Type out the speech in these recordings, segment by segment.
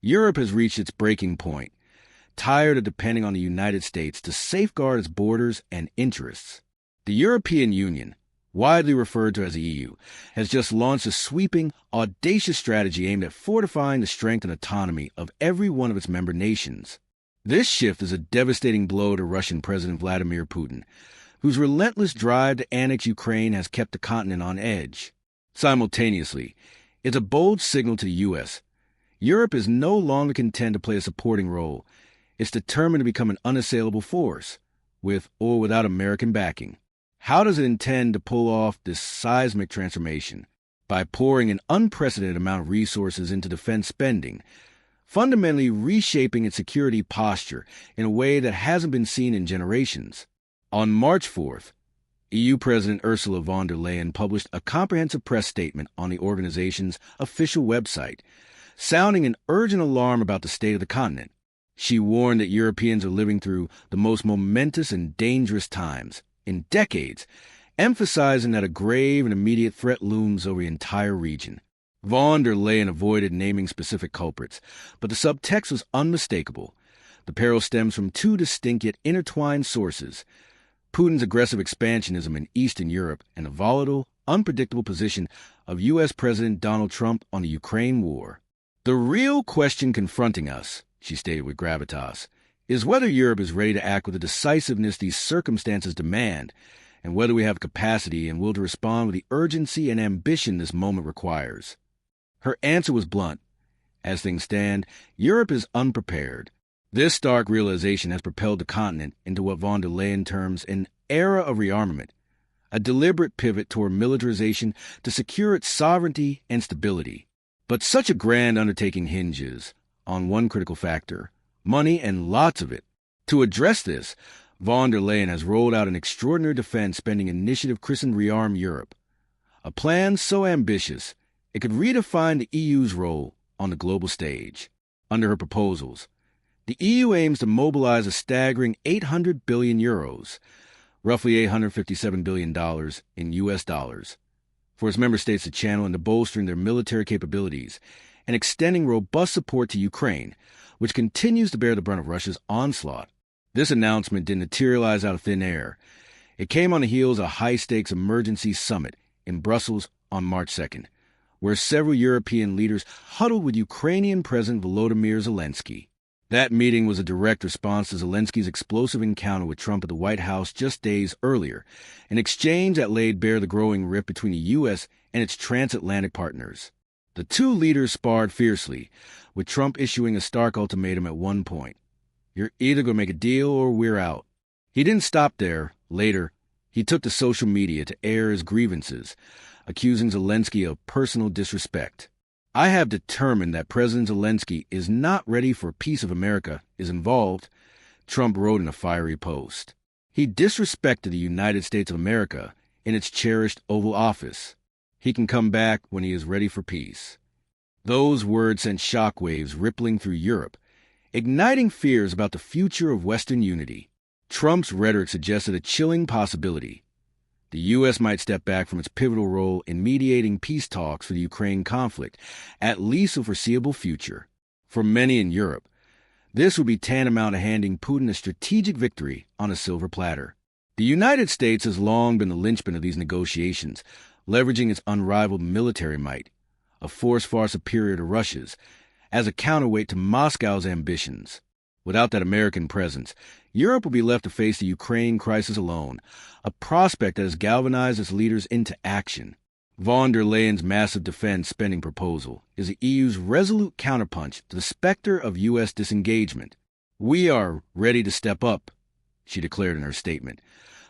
Europe has reached its breaking point, tired of depending on the United States to safeguard its borders and interests. The European Union, widely referred to as the EU, has just launched a sweeping, audacious strategy aimed at fortifying the strength and autonomy of every one of its member nations. This shift is a devastating blow to Russian President Vladimir Putin, whose relentless drive to annex Ukraine has kept the continent on edge. Simultaneously, it's a bold signal to the U.S. Europe is no longer content to play a supporting role. It's determined to become an unassailable force, with or without American backing. How does it intend to pull off this seismic transformation? By pouring an unprecedented amount of resources into defense spending, fundamentally reshaping its security posture in a way that hasn't been seen in generations. On March 4th, EU President Ursula von der Leyen published a comprehensive press statement on the organization's official website, sounding an urgent alarm about the state of the continent. She warned that Europeans are living through the most momentous and dangerous times in decades, emphasizing that a grave and immediate threat looms over the entire region. Von der Leyen avoided naming specific culprits, but the subtext was unmistakable. The peril stems from two distinct yet intertwined sources: Putin's aggressive expansionism in Eastern Europe and the volatile, unpredictable position of U.S. President Donald Trump on the Ukraine war. The real question confronting us, she stated with gravitas, is whether Europe is ready to act with the decisiveness these circumstances demand, and whether we have capacity and will to respond with the urgency and ambition this moment requires. Her answer was blunt. As things stand, Europe is unprepared. This stark realization has propelled the continent into what von der Leyen terms an era of rearmament, a deliberate pivot toward militarization to secure its sovereignty and stability. But such a grand undertaking hinges on one critical factor: money, and lots of it. To address this, von der Leyen has rolled out an extraordinary defense spending initiative christened ReArm Europe, a plan so ambitious it could redefine the EU's role on the global stage. Under her proposals, the EU aims to mobilize a staggering 800 billion euros, roughly $857 billion in U.S. dollars, for its member states to channel into bolstering their military capabilities and extending robust support to Ukraine, which continues to bear the brunt of Russia's onslaught. This announcement didn't materialize out of thin air. It came on the heels of a high-stakes emergency summit in Brussels on March 2nd, where several European leaders huddled with Ukrainian President Volodymyr Zelensky. That meeting was a direct response to Zelensky's explosive encounter with Trump at the White House just days earlier, an exchange that laid bare the growing rift between the U.S. and its transatlantic partners. The two leaders sparred fiercely, with Trump issuing a stark ultimatum at one point: "You're either going to make a deal or we're out." He didn't stop there. Later, he took to social media to air his grievances, accusing Zelensky of personal disrespect. "I have determined that President Zelensky is not ready for peace if America is involved," Trump wrote in a fiery post. He disrespected the United States of America in its cherished Oval Office. He can come back when he is ready for peace. Those words sent shockwaves rippling through Europe, igniting fears about the future of Western unity. Trump's rhetoric suggested a chilling possibility. The U.S. might step back from its pivotal role in mediating peace talks for the Ukraine conflict, at least for the foreseeable future. For many in Europe, this would be tantamount to handing Putin a strategic victory on a silver platter. The United States has long been the linchpin of these negotiations, leveraging its unrivaled military might, a force far superior to Russia's, as a counterweight to Moscow's ambitions. Without that American presence, Europe will be left to face the Ukraine crisis alone, a prospect that has galvanized its leaders into action. Von der Leyen's massive defense spending proposal is the EU's resolute counterpunch to the specter of U.S. disengagement. "We are ready to step up," she declared in her statement,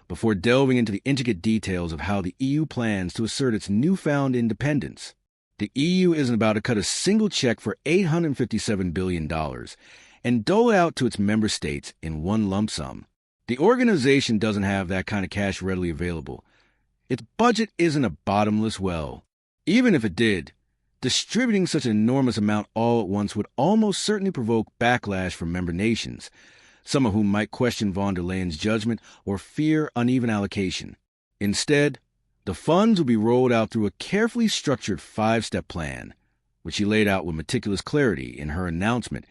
before delving into the intricate details of how the EU plans to assert its newfound independence. The EU isn't about to cut a single check for $857 billion and dole it out to its member states in one lump sum. The organization doesn't have that kind of cash readily available. Its budget isn't a bottomless well. Even if it did, distributing such an enormous amount all at once would almost certainly provoke backlash from member nations, some of whom might question von der Leyen's judgment or fear uneven allocation. Instead, the funds will be rolled out through a carefully structured 5-step plan: which she laid out with meticulous clarity in her announcement,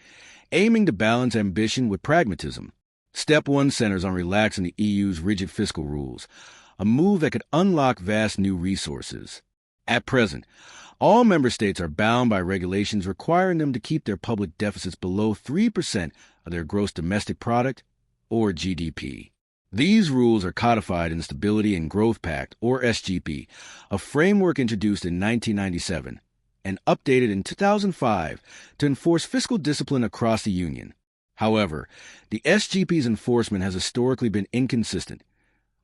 aiming to balance ambition with pragmatism. Step 1 centers on relaxing the EU's rigid fiscal rules, a move that could unlock vast new resources. At present, all member states are bound by regulations requiring them to keep their public deficits below 3% of their gross domestic product, or GDP. These rules are codified in the Stability and Growth Pact, or SGP, a framework introduced in 1997 and updated in 2005 to enforce fiscal discipline across the Union. However, the SGP's enforcement has historically been inconsistent,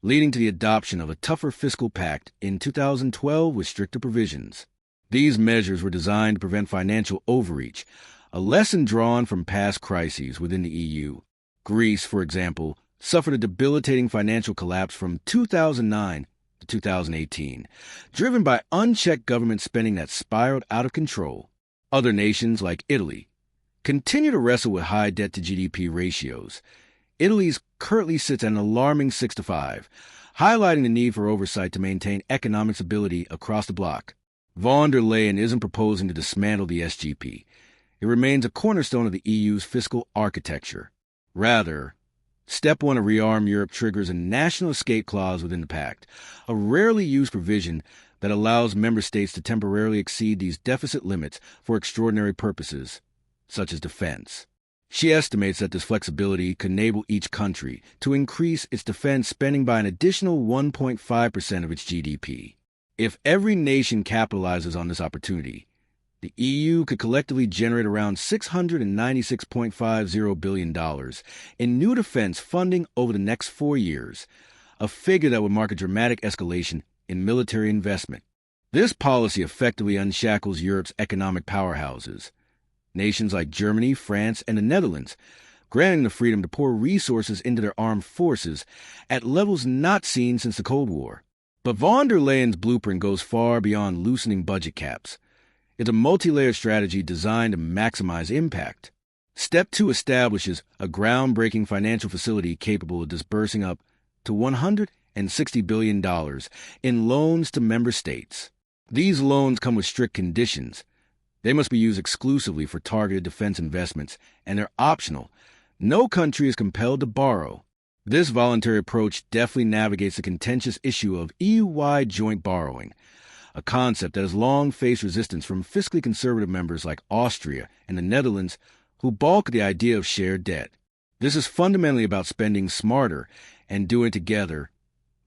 leading to the adoption of a tougher fiscal pact in 2012 with stricter provisions. These measures were designed to prevent financial overreach, a lesson drawn from past crises within the EU. Greece, for example, suffered a debilitating financial collapse from 2009 to 2018, driven by unchecked government spending that spiraled out of control. Other nations, like Italy, continue to wrestle with high debt-to-GDP ratios. Italy's currently sits at an alarming 6-5, highlighting the need for oversight to maintain economic stability across the bloc. Von der Leyen isn't proposing to dismantle the SGP. It remains a cornerstone of the EU's fiscal architecture. Rather, Step 1 of ReArm Europe triggers a national escape clause within the pact, a rarely used provision that allows member states to temporarily exceed these deficit limits for extraordinary purposes, such as defense. She estimates that this flexibility could enable each country to increase its defense spending by an additional 1.5% of its GDP. If every nation capitalizes on this opportunity, the EU could collectively generate around $696.50 billion in new defense funding over the next 4 years, a figure that would mark a dramatic escalation in military investment. This policy effectively unshackles Europe's economic powerhouses, nations like Germany, France, and the Netherlands, granting the freedom to pour resources into their armed forces at levels not seen since the Cold War. But von der Leyen's blueprint goes far beyond loosening budget caps. It's a multi-layered strategy designed to maximize impact. Step 2 establishes a groundbreaking financial facility capable of disbursing up to $160 billion in loans to member states. These loans come with strict conditions. They must be used exclusively for targeted defense investments, and they're optional. No country is compelled to borrow. This voluntary approach deftly navigates the contentious issue of EU-wide joint borrowing, a concept that has long faced resistance from fiscally conservative members like Austria and the Netherlands, who balk at the idea of shared debt. This is fundamentally about spending smarter and doing it together,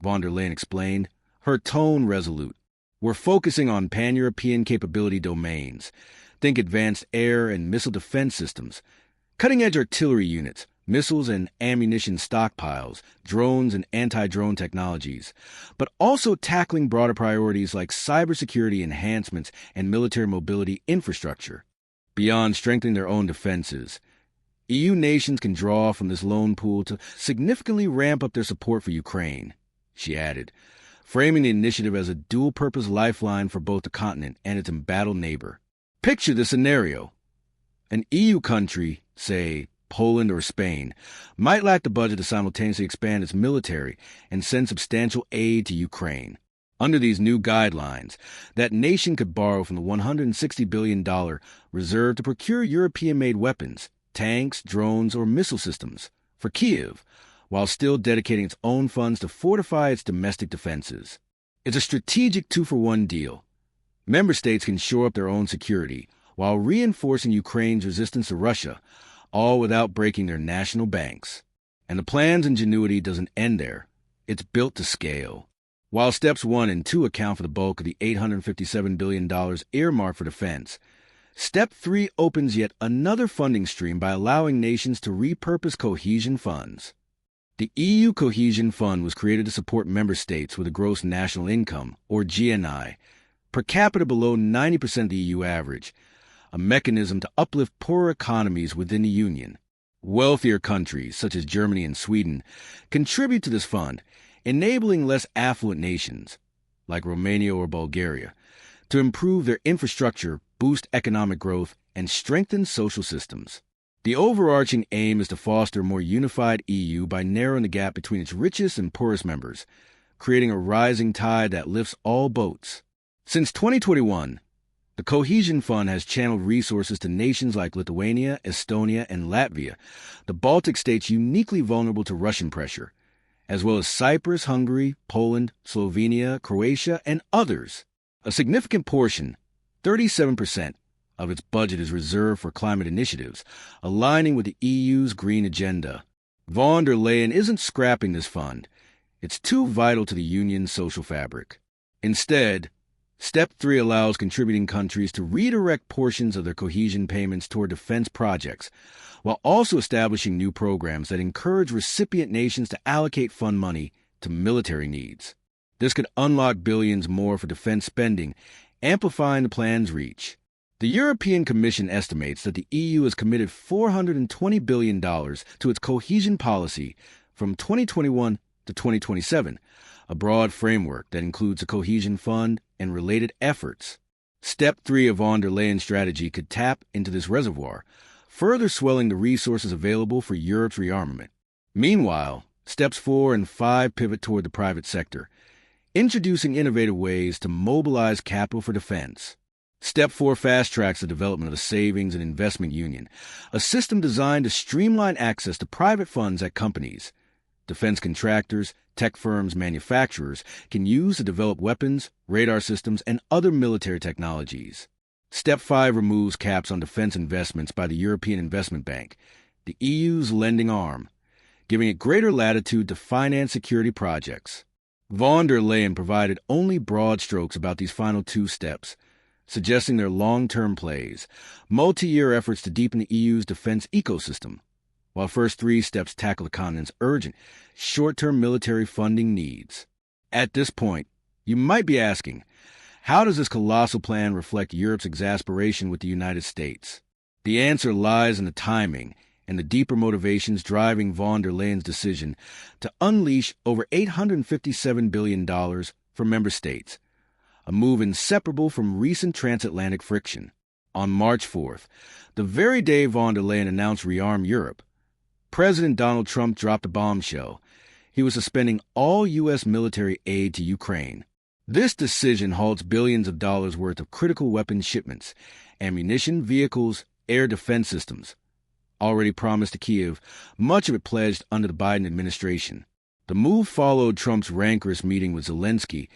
von der Leyen explained, her tone resolute. We're focusing on pan-European capability domains. Think advanced air and missile defense systems, cutting-edge artillery units, missiles and ammunition stockpiles, drones and anti-drone technologies, but also tackling broader priorities like cybersecurity enhancements and military mobility infrastructure. Beyond strengthening their own defenses, EU nations can draw from this loan pool to significantly ramp up their support for Ukraine, she added, framing the initiative as a dual-purpose lifeline for both the continent and its embattled neighbor. Picture the scenario. An EU country, say Poland or Spain, might lack the budget to simultaneously expand its military and send substantial aid to Ukraine. Under these new guidelines, that nation could borrow from the $160 billion reserved to procure European-made weapons, tanks, drones, or missile systems for Kyiv, while still dedicating its own funds to fortify its domestic defenses. It's a strategic two-for-one deal. Member states can shore up their own security while reinforcing Ukraine's resistance to Russia, all without breaking their national banks. And the plan's ingenuity doesn't end there. It's built to scale. While Steps 1 and 2 account for the bulk of the $857 billion earmarked for defense, Step 3 opens yet another funding stream by allowing nations to repurpose cohesion funds. The EU Cohesion Fund was created to support member states with a gross national income, or GNI, per capita below 90% of the EU average, a mechanism to uplift poorer economies within the Union. Wealthier countries, such as Germany and Sweden, contribute to this fund, enabling less affluent nations, like Romania or Bulgaria, to improve their infrastructure, boost economic growth, and strengthen social systems. The overarching aim is to foster a more unified EU by narrowing the gap between its richest and poorest members, creating a rising tide that lifts all boats. Since 2021, The Cohesion Fund has channeled resources to nations like Lithuania, Estonia, and Latvia, the Baltic states uniquely vulnerable to Russian pressure, as well as Cyprus, Hungary, Poland, Slovenia, Croatia, and others. A significant portion, 37%, of its budget is reserved for climate initiatives, aligning with the EU's green agenda. Von der Leyen isn't scrapping this fund. It's too vital to the union's social fabric. Instead, Step 3 allows contributing countries to redirect portions of their cohesion payments toward defense projects, while also establishing new programs that encourage recipient nations to allocate fund money to military needs. This could unlock billions more for defense spending, amplifying the plan's reach. The European Commission estimates that the EU has committed $420 billion to its cohesion policy from 2021 to 2027, a broad framework that includes a cohesion fund and related efforts. Step 3 of von der Leyen's strategy could tap into this reservoir, further swelling the resources available for Europe's rearmament. Meanwhile, Steps 4 and 5 pivot toward the private sector, introducing innovative ways to mobilize capital for defense. Step 4 fast-tracks the development of the Savings and Investment Union, a system designed to streamline access to private funds at companies. Defense contractors, tech firms, manufacturers can use to develop weapons, radar systems, and other military technologies. Step 5 removes caps on defense investments by the European Investment Bank, the EU's lending arm, giving it greater latitude to finance security projects. Von der Leyen provided only broad strokes about these final two steps, suggesting their long-term plays, multi-year efforts to deepen the EU's defense ecosystem, while first 3 steps tackle the continent's urgent, short-term military funding needs. At this point, you might be asking, how does this colossal plan reflect Europe's exasperation with the United States? The answer lies in the timing and the deeper motivations driving von der Leyen's decision to unleash over $857 billion for member states, a move inseparable from recent transatlantic friction. On March 4th, the very day von der Leyen announced ReArm Europe, President Donald Trump dropped a bombshell. He was suspending all U.S. military aid to Ukraine. This decision halts billions of dollars worth of critical weapons shipments, ammunition, vehicles, air defense systems, already promised to Kyiv, much of it pledged under the Biden administration. The move followed Trump's rancorous meeting with Zelensky,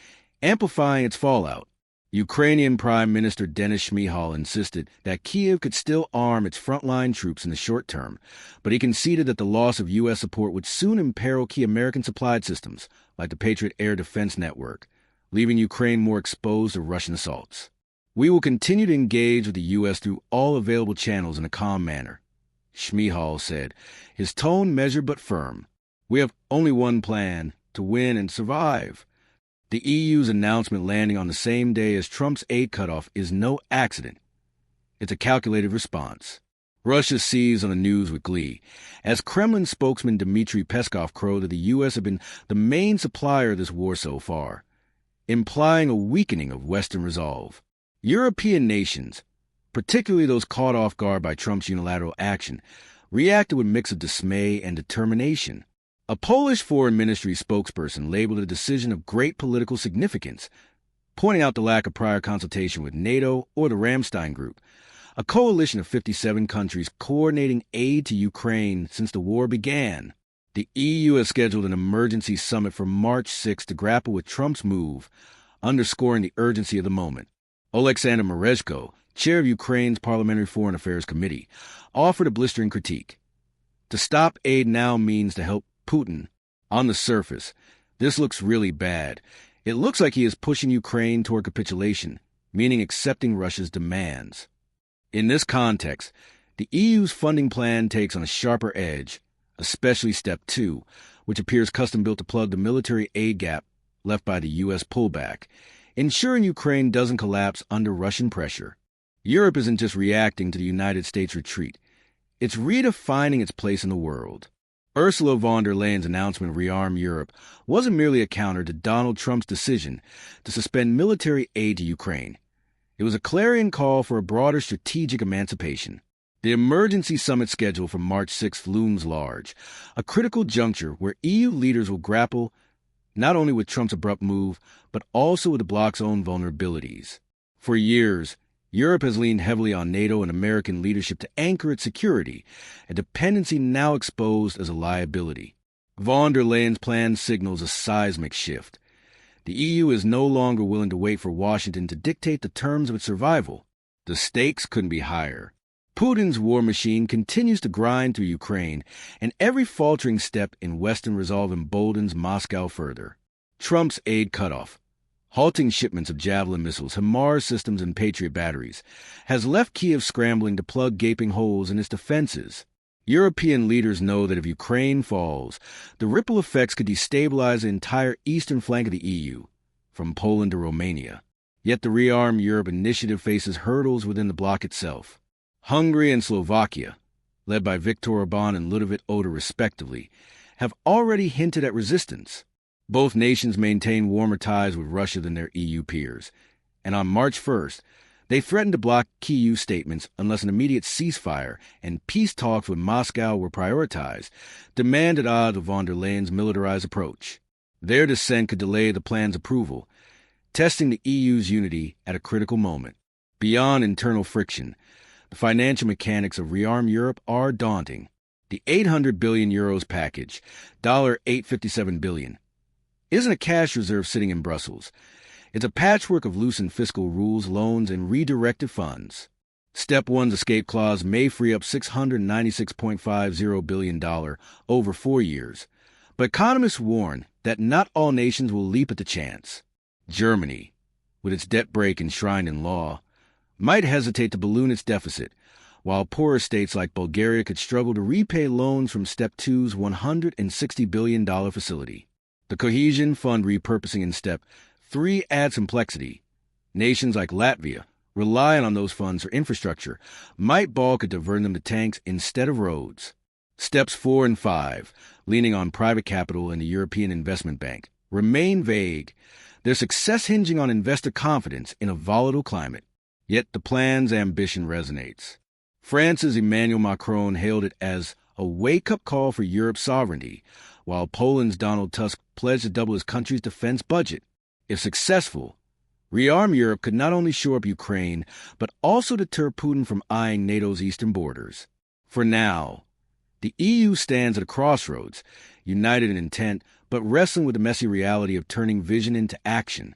amplifying its fallout. Ukrainian Prime Minister Denis Shmyhal insisted that Kyiv could still arm its frontline troops in the short term, but he conceded that the loss of U.S. support would soon imperil key American-supplied systems, like the Patriot Air Defense Network, leaving Ukraine more exposed to Russian assaults. We will continue to engage with the U.S. through all available channels in a calm manner, Shmyhal said, his tone measured but firm. We have only one plan, to win and survive. The EU's announcement landing on the same day as Trump's aid cutoff is no accident. It's a calculated response. Russia seized on the news with glee, as Kremlin spokesman Dmitry Peskov crowed that the U.S. had been the main supplier of this war so far, implying a weakening of Western resolve. European nations, particularly those caught off guard by Trump's unilateral action, reacted with a mix of dismay and determination. A Polish foreign ministry spokesperson labeled the decision of great political significance, pointing out the lack of prior consultation with NATO or the Ramstein Group, a coalition of 57 countries coordinating aid to Ukraine since the war began. The EU has scheduled an emergency summit for March 6 to grapple with Trump's move, underscoring the urgency of the moment. Oleksandr Merezhko, chair of Ukraine's Parliamentary Foreign Affairs Committee, offered a blistering critique. To stop aid now means to help Putin. On the surface, this looks really bad. It looks like he is pushing Ukraine toward capitulation, meaning accepting Russia's demands. In this context, the EU's funding plan takes on a sharper edge, especially Step 2, which appears custom-built to plug the military aid gap left by the U.S. pullback, ensuring Ukraine doesn't collapse under Russian pressure. Europe isn't just reacting to the United States' retreat. It's redefining its place in the world. Ursula von der Leyen's announcement of ReArm Europe wasn't merely a counter to Donald Trump's decision to suspend military aid to Ukraine. It was a clarion call for a broader strategic emancipation. The emergency summit schedule for March 6th looms large, a critical juncture where EU leaders will grapple not only with Trump's abrupt move, but also with the bloc's own vulnerabilities. For years, Europe has leaned heavily on NATO and American leadership to anchor its security, a dependency now exposed as a liability. Von der Leyen's plan signals a seismic shift. The EU is no longer willing to wait for Washington to dictate the terms of its survival. The stakes couldn't be higher. Putin's war machine continues to grind through Ukraine, and every faltering step in Western resolve emboldens Moscow further. Trump's aid cutoff, halting shipments of Javelin missiles, HIMARS systems, and Patriot batteries, has left Kiev scrambling to plug gaping holes in its defenses. European leaders know that if Ukraine falls, the ripple effects could destabilize the entire eastern flank of the EU, from Poland to Romania. Yet the ReArm Europe initiative faces hurdles within the bloc itself. Hungary and Slovakia, led by Viktor Orbán and Ludovic Oder respectively, have already hinted at resistance. Both nations maintain warmer ties with Russia than their EU peers, and on March 1st, they threatened to block Kyiv statements unless an immediate ceasefire and peace talks with Moscow were prioritized, demanded at odds with von der Leyen's militarized approach. Their dissent could delay the plan's approval, testing the EU's unity at a critical moment. Beyond internal friction, the financial mechanics of ReArm Europe are daunting. The 800 billion euros package, $857 billion, isn't a cash reserve sitting in Brussels. It's a patchwork of loosened fiscal rules, loans, and redirected funds. Step 1's escape clause may free up $696.50 billion over 4 years, but economists warn that not all nations will leap at the chance. Germany, with its debt brake enshrined in law, might hesitate to balloon its deficit, while poorer states like Bulgaria could struggle to repay loans from Step 2's $160 billion facility. The Cohesion Fund repurposing in Step 3 adds complexity. Nations like Latvia, relying on those funds for infrastructure, might balk at diverting them to tanks instead of roads. Steps 4 and 5, leaning on private capital and the European Investment Bank, remain vague, their success hinging on investor confidence in a volatile climate. Yet the plan's ambition resonates. France's Emmanuel Macron hailed it as a wake-up call for Europe's sovereignty, while Poland's Donald Tusk pledged to double his country's defense budget. If successful, ReArm Europe could not only shore up Ukraine, but also deter Putin from eyeing NATO's eastern borders. For now, the EU stands at a crossroads, united in intent, but wrestling with the messy reality of turning vision into action.